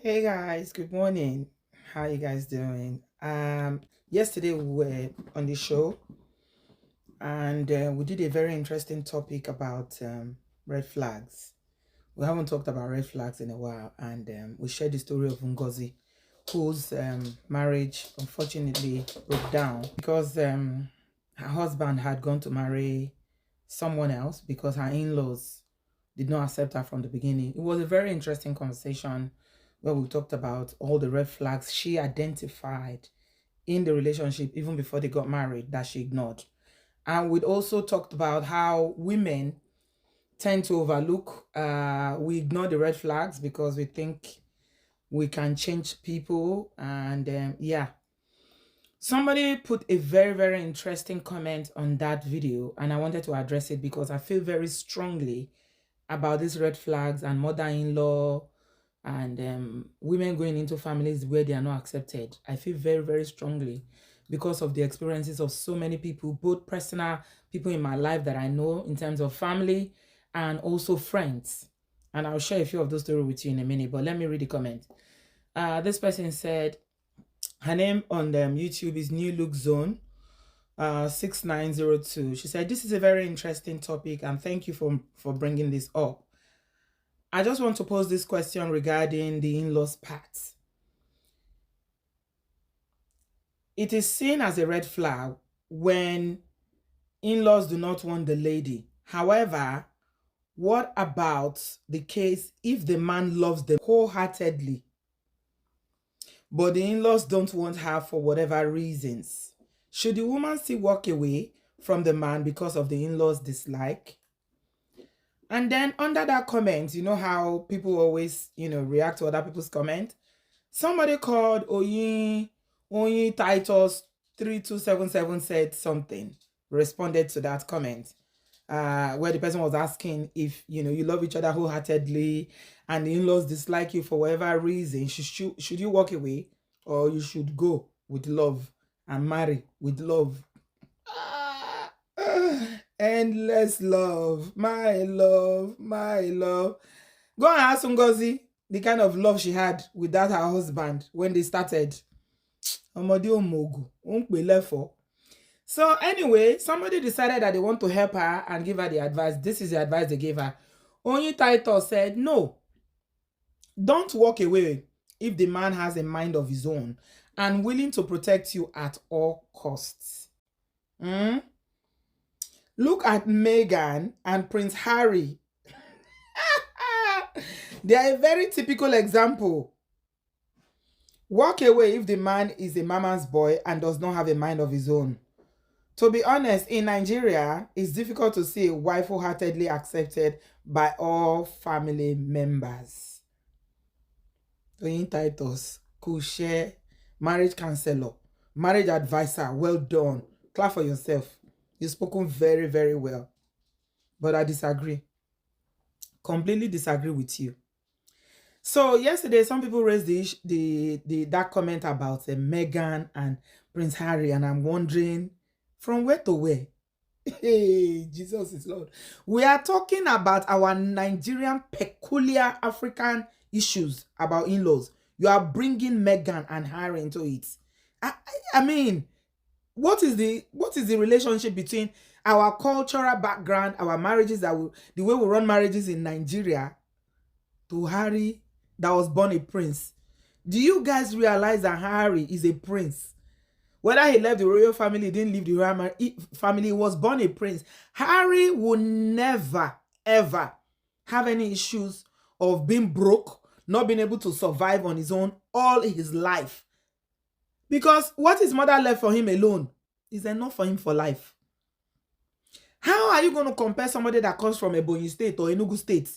Hey guys, good morning. How you guys doing? Yesterday we were on the show and we did a very interesting topic about red flags. We haven't talked about red flags in a while, and we shared the story of Ngozi, whose marriage unfortunately broke down because her husband had gone to marry someone else because her in-laws did not accept her from the beginning. It was a very interesting conversation where we talked about all the red flags she identified in the relationship even before they got married that she ignored. And we also talked about how women tend to overlook, we ignore the red flags because we think we can change people. And yeah, somebody put a very, very interesting comment on that video, and I wanted to address it because I feel very strongly about these red flags and mother-in-law and women going into families where they are not accepted. I feel very, very strongly because of the experiences of so many people, both personal people in my life that I know in terms of family and also friends. And I'll share a few of those stories with you in a minute, but let me read the comment. This person said, her name on YouTube is New Look Zone 6902. She said, this is a very interesting topic and thank you for bringing this up. I just want to pose this question regarding the in-laws part. It is seen as a red flag when in-laws do not want the lady. However, what about the case if the man loves them wholeheartedly, but the in-laws don't want her for whatever reasons? Should the woman still walk away from the man because of the in-laws' dislike? And then under that comment, you know how people always, react to other people's comment? Somebody called Oyin Titus 3277 said something, responded to that comment, where the person was asking if, you love each other wholeheartedly and the in-laws dislike you for whatever reason, should you walk away or you should go with love and marry with love? Endless love, my love, my love. Go and ask Ngozi the kind of love she had with that her husband when they started. So anyway, somebody decided that they want to help her and give her the advice. This is the advice they gave her. Only Titus said, no, don't walk away if the man has a mind of his own and willing to protect you at all costs. Look at Meghan and Prince Harry. They are a very typical example. Walk away if the man is a mama's boy and does not have a mind of his own. To be honest, in Nigeria, it's difficult to see a wife wholeheartedly accepted by all family members. Oyin Titus, Kushe, marriage counselor, marriage advisor, well done. Clap for yourself. You've spoken very, very well. But I disagree. Completely disagree with you. So yesterday, some people raised that comment about Meghan and Prince Harry, and I'm wondering from where to where. Hey, Jesus is Lord. We are talking about our Nigerian peculiar African issues about in-laws. You are bringing Meghan and Harry into it. I mean, what is the relationship between our cultural background, our marriages, the way we run marriages in Nigeria, to Harry that was born a prince? Do you guys realize that Harry is a prince? Whether he left the royal family, he didn't leave the royal family, he was born a prince. Harry will never, ever have any issues of being broke, not being able to survive on his own all his life. Because what his mother left for him alone is enough for him for life. How are you going to compare somebody that comes from Ebonyi State or Enugu State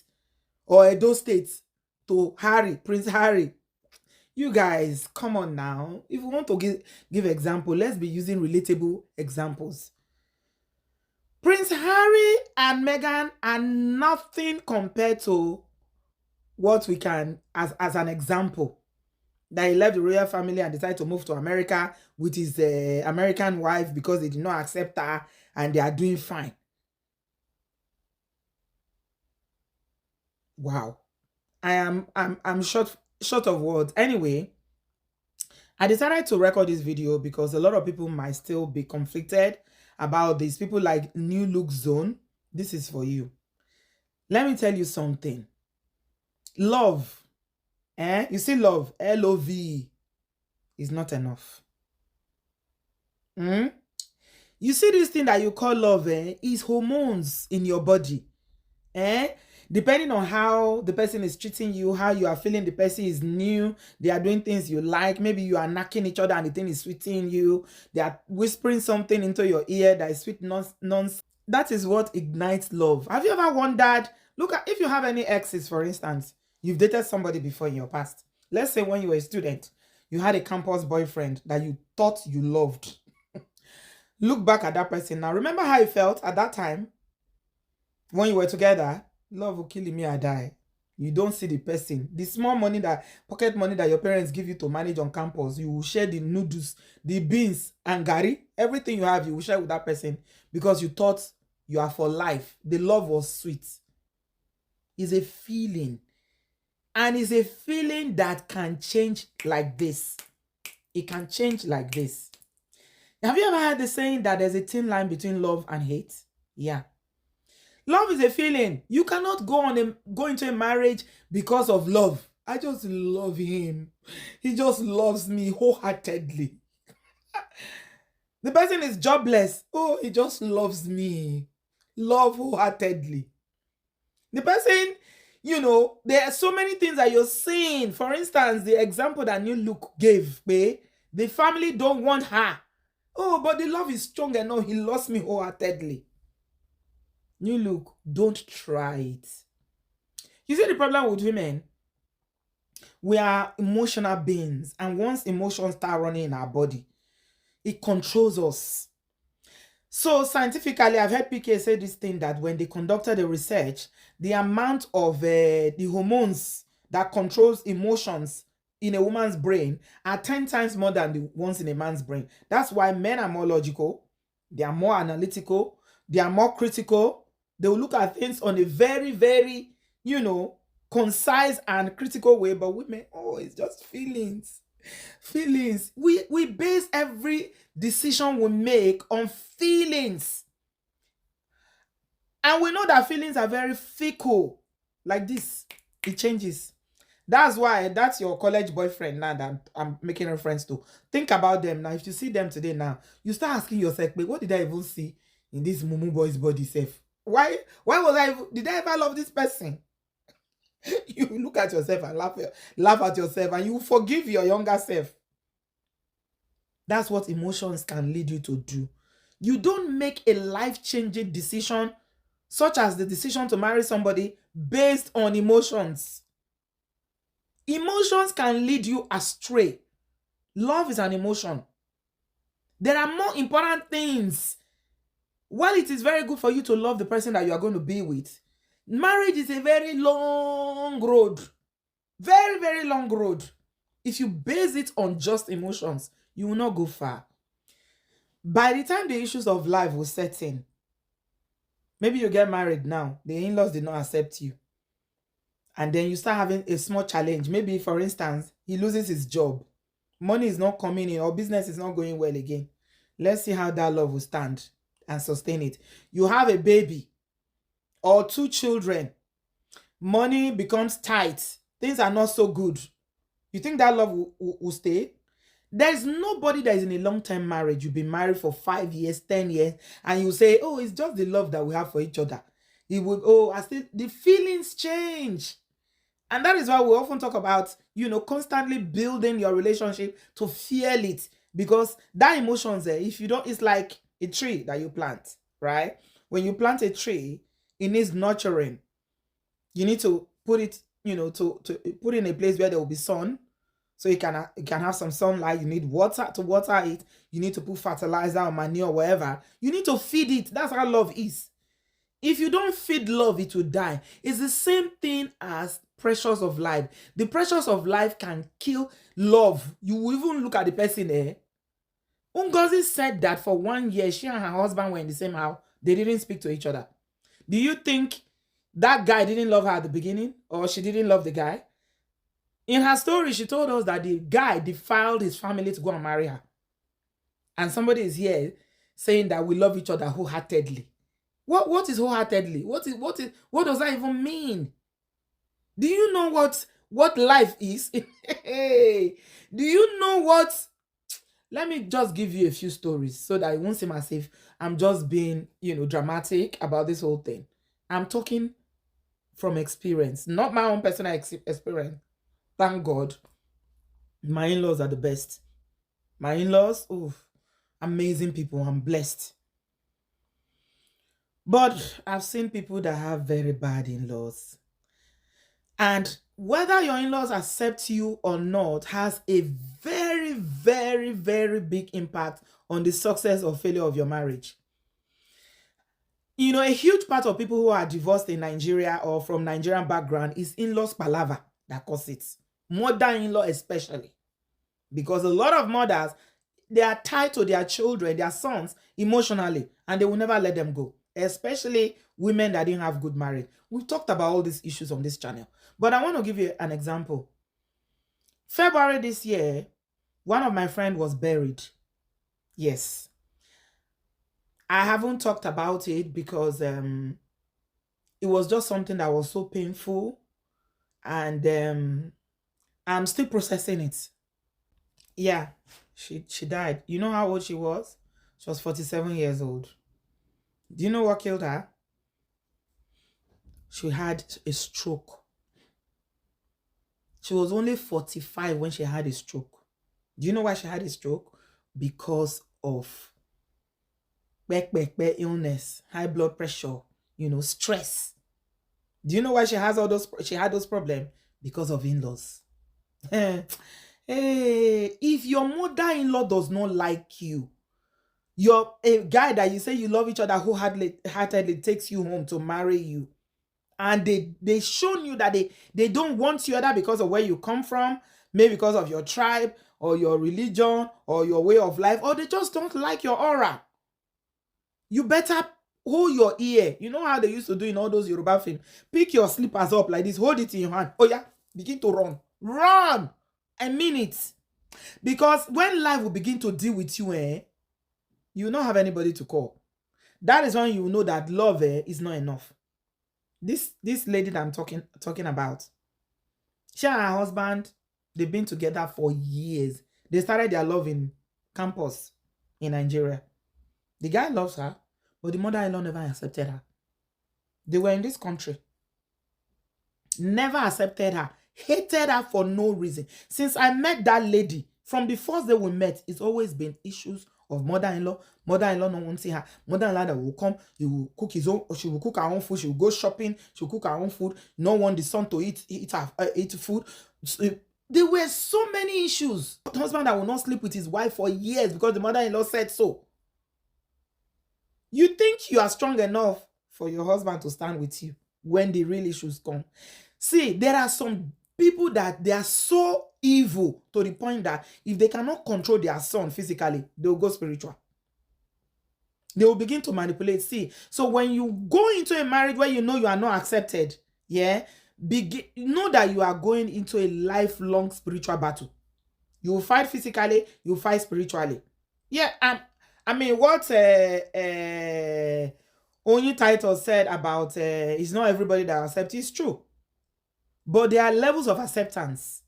or Edo State to Harry, Prince Harry? You guys, come on now. If we want to give example, let's be using relatable examples. Prince Harry and Meghan are nothing compared to what we can, as an example, that he left the royal family and decided to move to America with his American wife because they did not accept her and they are doing fine. Wow. I'm shocked short of words. Anyway, I decided to record this video because a lot of people might still be conflicted about this. People like New Look Zone. This is for you. Let me tell you something. Love, you see love, L-O-V-E, is not enough. You see this thing that you call love, is hormones in your body. Depending on how the person is treating you, how you are feeling, the person is new, they are doing things you like, maybe you are knocking each other and the thing is sweeting you, they are whispering something into your ear that is sweet nonsense. That is what ignites love. Have you ever wondered, look at, if you have any exes, for instance, you've dated somebody before in your past. Let's say when you were a student, you had a campus boyfriend that you thought you loved. Look back at that person now. Remember how you felt at that time when you were together? Love will kill me or die. You don't see the person. The small money, that pocket money that your parents give you to manage on campus, you will share the noodles, the beans, and gari. Everything you have, you will share with that person because you thought you are for life. The love was sweet. It's a feeling. And it's a feeling that can change like this. It can change like this. Have you ever heard the saying that there's a thin line between love and hate? Yeah. Love is a feeling. You cannot go into a marriage because of love. I just love him. He just loves me wholeheartedly. The person is jobless. Oh, he just loves me. Love wholeheartedly. The person, there are so many things that you're seeing. For instance, the example that New Look gave, the family don't want her. Oh, but the love is strong enough. He loves me wholeheartedly. New Look, don't try it. You see the problem with women? We are emotional beings, and once emotions start running in our body, it controls us. So scientifically, I've heard PK say this thing that when they conducted the research, the amount of the hormones that controls emotions in a woman's brain are 10 times more than the ones in a man's brain. That's why men are more logical, they are more analytical, they are more critical. They will look at things on a very, very, concise and critical way. But women, oh, it's just feelings. Feelings. We base every decision we make on feelings. And we know that feelings are very fickle. Like this, it changes. That's why that's your college boyfriend now that I'm making reference to. Think about them now. If you see them today now, you start asking yourself, but what did I even see in this mumu boy's body self? Why did I ever love this person? You look at yourself and laugh at yourself, and you forgive your younger self. That's what emotions can lead you to do. You don't make a life-changing decision, such as the decision to marry somebody, based on emotions. Emotions can lead you astray. Love is an emotion. There are more important things. While it is very good for you to love the person that you are going to be with, marriage is a very long road. Very, very long road. If you base it on just emotions, you will not go far. By the time the issues of life will set in, maybe you get married now, the in-laws did not accept you. And then you start having a small challenge. Maybe, for instance, he loses his job. Money is not coming in, or business is not going well again. Let's see how that love will stand and sustain it. You have a baby or 2 children. Money becomes tight. Things are not so good. You think that love will stay? There is nobody that is in a long-term marriage. You've been married for 5 years, 10 years, and you say, oh, it's just the love that we have for each other. It would, the feelings change. And that is why we often talk about, constantly building your relationship to feel it. Because that emotions there, if you don't, it's like a tree that you plant, right? When you plant a tree, it needs nurturing. You need to put it, to put it in a place where there will be sun, so it can have some sunlight. You need water to water it. You need to put fertilizer or manure, whatever. You need to feed it. That's how love is. If you don't feed love, it will die. It's the same thing as pressures of life. The pressures of life can kill love. You will even look at the person there. Ngozi said that for 1 year, she and her husband were in the same house. They didn't speak to each other. Do you think that guy didn't love her at the beginning, or she didn't love the guy? In her story, she told us that the guy defiled his family to go and marry her. And somebody is here saying that we love each other wholeheartedly. What is wholeheartedly? What does that even mean? Do you know what life is? Hey, do you know what? Let me just give you a few stories so that it won't seem as if I'm just being, dramatic about this whole thing. I'm talking from experience, not my own personal experience. Thank God. My in-laws are the best. My in-laws, amazing people. I'm blessed. But I've seen people that have very bad in-laws. And whether your in-laws accept you or not has a very, very, very big impact on the success or failure of your marriage. A huge part of people who are divorced in Nigeria or from Nigerian background is in-laws palaver that causes it. Mother-in-law especially. Because a lot of mothers, they are tied to their children, their sons, emotionally, and they will never let them go. Especially women that didn't have good marriage. We've talked about all these issues on this channel. But I want to give you an example. February this year, one of my friends was buried. Yes. I haven't talked about it because it was just something that was so painful. And I'm still processing it. Yeah, she died. You know how old she was? She was 47 years old. Do you know what killed her? She had a stroke. She was only 45 when she had a stroke. Do you know why she had a stroke? Because of illness, high blood pressure, stress. Do you know why she had those problems? Because of in-laws. Hey, if your mother-in-law does not like you, you're a guy that you say you love each other wholeheartedly takes you home to marry you, and they shown you that they don't want you either because of where you come from, maybe because of your tribe or your religion or your way of life, or they just don't like your aura. You better hold your ear. You know how they used to do in all those Yoruba films? Pick your slippers up like this, hold it in your hand. Oh yeah, begin to run. Run! I mean it. Because when life will begin to deal with you, you will not have anybody to call. That is when you know that love is not enough. This lady that I'm talking about, she and her husband, they've been together for years. They started their love in campus in Nigeria. The guy loves her, but the mother-in-law never accepted her. They were in this country. Never accepted her. Hated her for no reason. Since I met that lady, from the first day we met, it's always been issues of mother-in-law. Mother-in-law no one see her. Mother-in-law that will come, he will cook his own, she will cook her own food, she will go shopping, she will cook her own food. No want the son to eat food. There were so many issues. The husband that will not sleep with his wife for years because the mother-in-law said so. You think you are strong enough for your husband to stand with you when the real issues come. See, there are some people that they are so evil to the point that if they cannot control their son physically, they'll go spiritual. They will begin to manipulate. See, so when you go into a marriage where you know you are not accepted, know that you are going into a lifelong spiritual battle. You will fight physically, you will fight spiritually. Yeah, I mean, what Onyi Title said about it's not everybody that accepts is true. But there are levels of acceptance.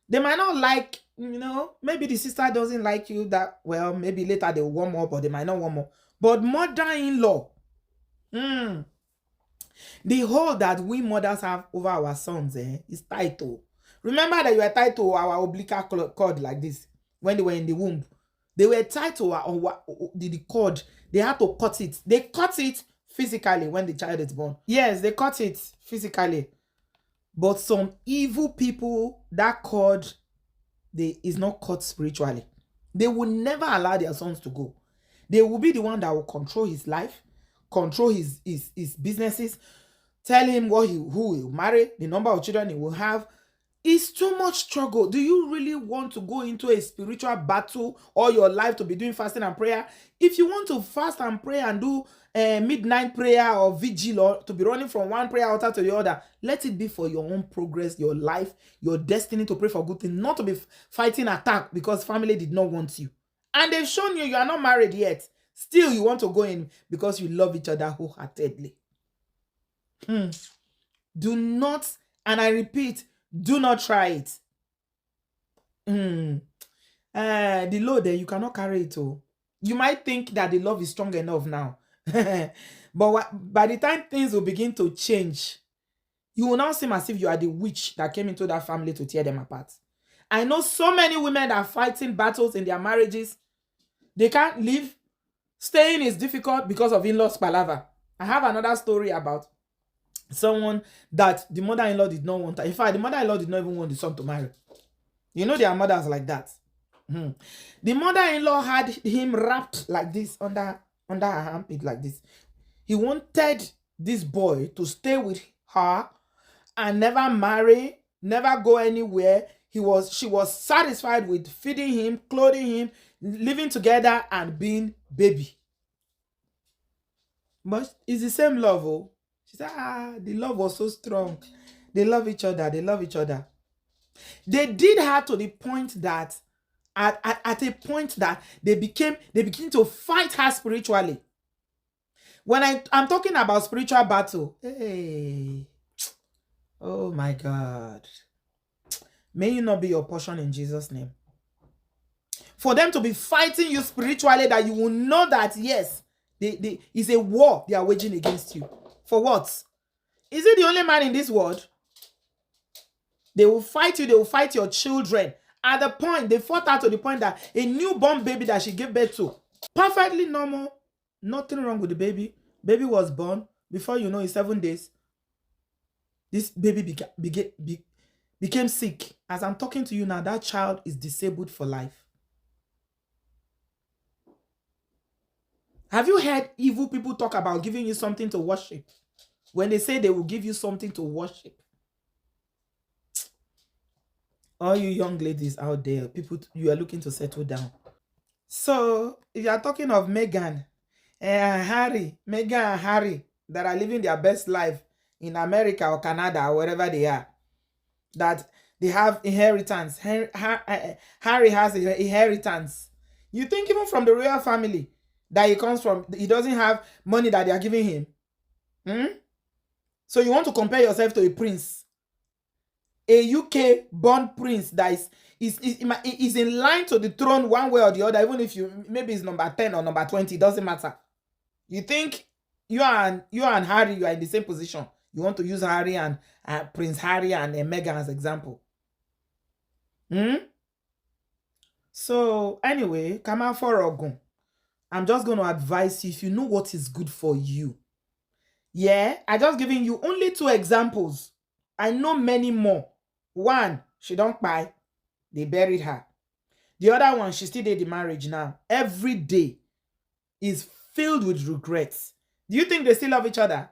They might not like, maybe the sister doesn't like you that well. Maybe later they'll warm up or they might not warm up. But mother-in-law, the hold that we mothers have over our sons is title. Remember that you were tied to our umbilical cord like this when they were in the womb. They were tied to the cord. They had to cut it. They cut it physically when the child is born. Yes, they cut it physically. But some evil people, that cord is not cut spiritually. They will never allow their sons to go. They will be the one that will control his life, control his businesses, tell him who he will marry, the number of children he will have. It's too much struggle. Do you really want to go into a spiritual battle all your life to be doing fasting and prayer? If you want to fast and pray and do midnight prayer or vigil, or to be running from one prayer altar to the other, let it be for your own progress, your life, your destiny, to pray for good things, not to be fighting attack because family did not want you. And they've shown you are not married yet. Still, you want to go in because you love each other wholeheartedly. Do not, and I repeat, do not try it. The load there, you cannot carry it. Oh. You might think that the love is strong enough now. But by the time things will begin to change, you will now seem as if you are the witch that came into that family to tear them apart. I know so many women that are fighting battles in their marriages. They can't live. Staying is difficult because of in-laws palaver. I have another story about someone that the mother-in-law did not want her. In fact, the mother-in-law did not even want the son to marry. You know, there are mothers like that. The mother-in-law had him wrapped like this under her armpit like this. He wanted this boy to stay with her and never marry, never go anywhere. She was satisfied with feeding him, clothing him, living together and being baby. But it's the same love. Oh. She said, the love was so strong. They love each other. They love each other. They did her to the point that at a point that they begin to fight her spiritually. When I'm talking about spiritual battle, hey, oh my God. May you not be your portion in Jesus' name. For them to be fighting you spiritually, that you will know that, yes, it's a war they are waging against you. For what? Is it the only man in this world? They will fight you. They will fight your children. At the point, they fought her to the point that a newborn baby that she gave birth to, perfectly normal, nothing wrong with the baby. Baby was born. Before you know, in 7 days, this baby became sick. As I'm talking to you now, that child is disabled for life. Have you heard evil people talk about giving you something to worship? When they say they will give you something to worship. All you young ladies out there, people, you are looking to settle down. So, if you are talking of Meghan and Harry that are living their best life in America or Canada or wherever they are, that they have inheritance. Harry has inheritance. You think even from the royal family that he comes from, he doesn't have money that they are giving him? So you want to compare yourself to a prince, a UK-born prince that is in line to the throne one way or the other, even if maybe it's number 10 or number 20, it doesn't matter. You think you and Harry, you are in the same position. You want to use Harry and Prince Harry and Meghan as example. So anyway, come out for Ogun. I'm just going to advise you, if you know what is good for you. Yeah, I just giving you only 2 examples. I know many more. One, she don't buy. They buried her. The other one, she still did the marriage now. Every day is filled with regrets. Do you think they still love each other?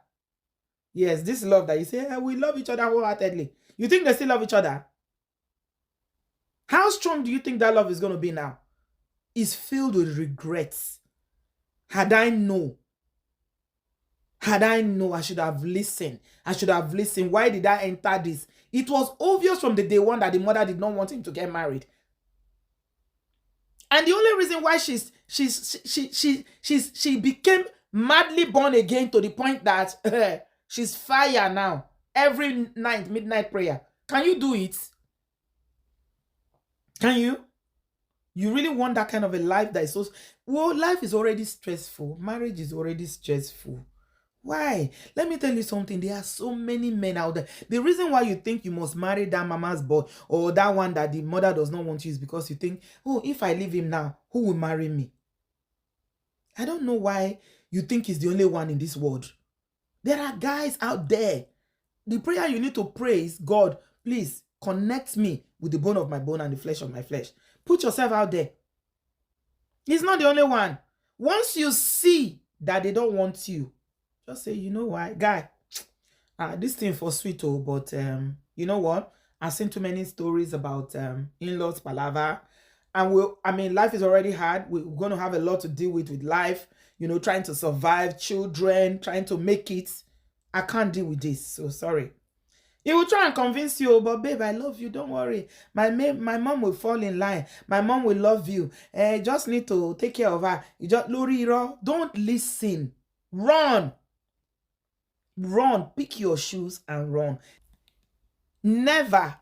Yes, this love that you say, we love each other wholeheartedly. You think they still love each other? How strong do you think that love is going to be now? It's filled with regrets. Had I known, I should have listened. Why did I enter this? It was obvious from the day one that the mother did not want him to get married. And the only reason why she became madly born again to the point that she's fire now. Every night, midnight prayer. Can you do it? Can you? You really want that kind of a life that is so... Well, life is already stressful. Marriage is already stressful. Why? Let me tell you something. There are so many men out there. The reason why you think you must marry that mama's boy or that one that the mother does not want you is because you think, oh, if I leave him now, who will marry me? I don't know why you think he's the only one in this world. There are guys out there. The prayer you need to pray is, God, please connect me with the bone of my bone and the flesh of my flesh. Put yourself out there. He's not the only one. Once you see that they don't want you, just say, you know what, guy, this thing for sweet, but you know what? I've seen too many stories about in-laws palaver. And life is already hard. We're going to have a lot to deal with life, trying to survive, children, trying to make it. I can't deal with this, so sorry. He will try and convince you, but babe, I love you, don't worry. My mom will fall in line. My mom will love you. Just need to take care of her. You just don't listen. Run. Run. Pick your shoes and run. Never,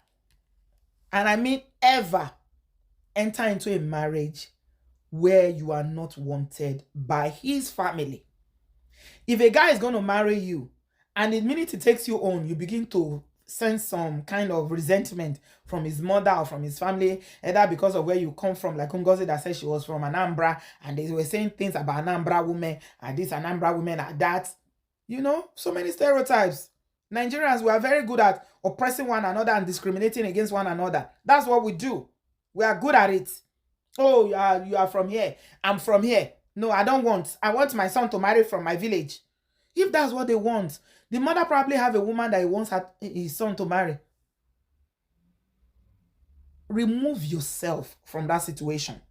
and I mean ever, enter into a marriage where you are not wanted by his family. If a guy is going to marry you, and the minute he takes you on, you begin to sense some kind of resentment from his mother or from his family, either because of where you come from, like Ngozi that said she was from Anambra, and they were saying things about Anambra women, and this Anambra women are that. So many stereotypes. Nigerians, we are very good at oppressing one another and discriminating against one another. That's what we do. We are good at it. Oh, you are from here. I'm from here. No, I don't want. I want my son to marry from my village. If that's what they want, the mother probably have a woman that he wants his son to marry. Remove yourself from that situation.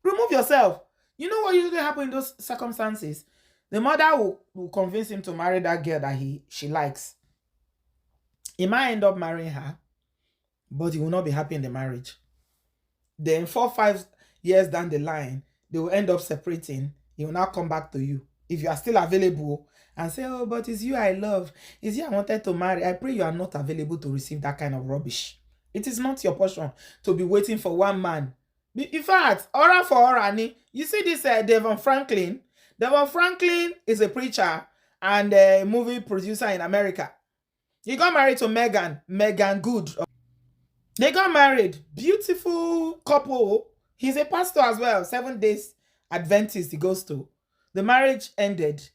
Remove yourself. You know what usually happens in those circumstances? The mother will convince him to marry that girl that she likes. He might end up marrying her, but he will not be happy in the marriage. Then 4 or 5 years down the line, they will end up separating. He will now come back to you. If you are still available and say, oh, but it's you I love. It's you I wanted to marry. I pray you are not available to receive that kind of rubbish. It is not your portion to be waiting for one man. In fact, aura for aura, you see this Devon Franklin? Devon Franklin is a preacher and a movie producer in America. He got married to Megan Good. They got married. Beautiful couple. He's a pastor as well. 7 Days Adventist he goes to. The marriage ended.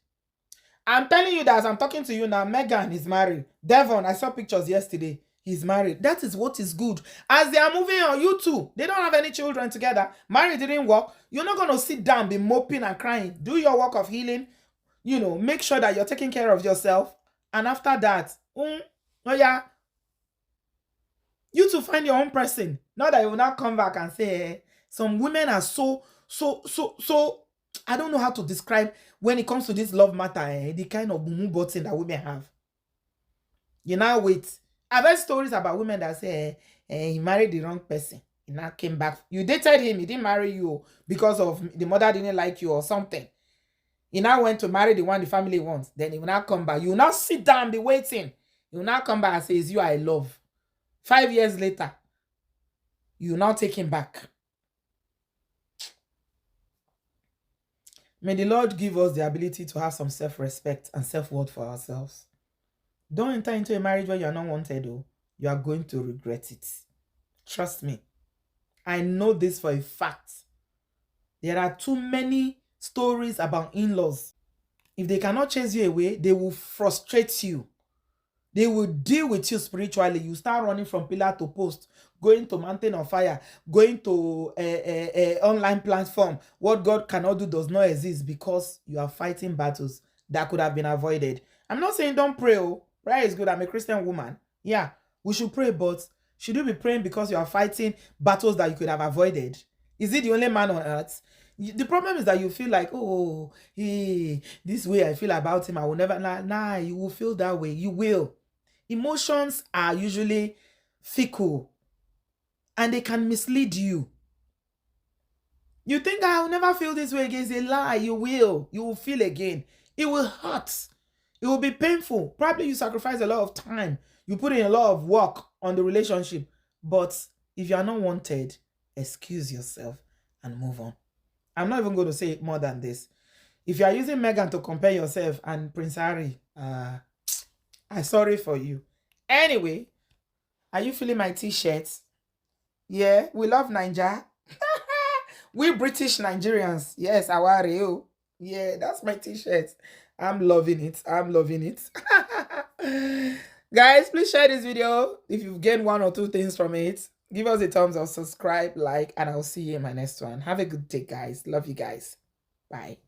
I'm telling you that as I'm talking to you now, Megan is married. Devon, I saw pictures yesterday. He's married. That is what is good. As they are moving on, you too. They don't have any children together. Marriage didn't work. You're not going to sit down, be moping and crying. Do your work of healing. Make sure that you're taking care of yourself. And after that, oh yeah, you to find your own person. Not that you will not come back and say, some women are so, I don't know how to describe when it comes to this love matter, the kind of mumu button that women have. You now wait. I've heard stories about women that say, he married the wrong person. He now came back. You dated him. He didn't marry you because of the mother didn't like you or something. He now went to marry the one the family wants. Then he will now come back. You will now sit down and be waiting. He will now come back and say, it's you I love. 5 years later, you will now take him back. May the Lord give us the ability to have some self-respect and self-worth for ourselves. Don't enter into a marriage where you are not wanted, though. You are going to regret it. Trust me. I know this for a fact. There are too many stories about in-laws. If they cannot chase you away, they will frustrate you. They will deal with you spiritually. You start running from pillar to post, going to mountain of fire, going to a online platform. What God cannot do does not exist because you are fighting battles that could have been avoided. I'm not saying don't pray. Oh, prayer is good. I'm a Christian woman. Yeah, we should pray, but should you be praying because you are fighting battles that you could have avoided? Is it the only man on earth? The problem is that you feel like, oh, this way I feel about him, I will never. Nah, you will feel that way. You will. Emotions are usually fickle and they can mislead you. You think I will never feel this way again. It's a lie. You will. You will feel again. It will hurt. It will be painful. Probably you sacrifice a lot of time. You put in a lot of work on the relationship. But if you are not wanted, excuse yourself and move on. I'm not even going to say more than this. If you are using Megan to compare yourself and Prince Harry, I'm sorry for you. Anyway, are you feeling my t-shirt? Yeah, we love Nigeria. We British Nigerians. Yes, Awareo. Yeah, that's my t-shirt. I'm loving it. I'm loving it. Guys, please share this video if you've gained 1 or 2 things from it. Give us a thumbs up, subscribe, like, and I'll see you in my next one. Have a good day, guys. Love you guys. Bye.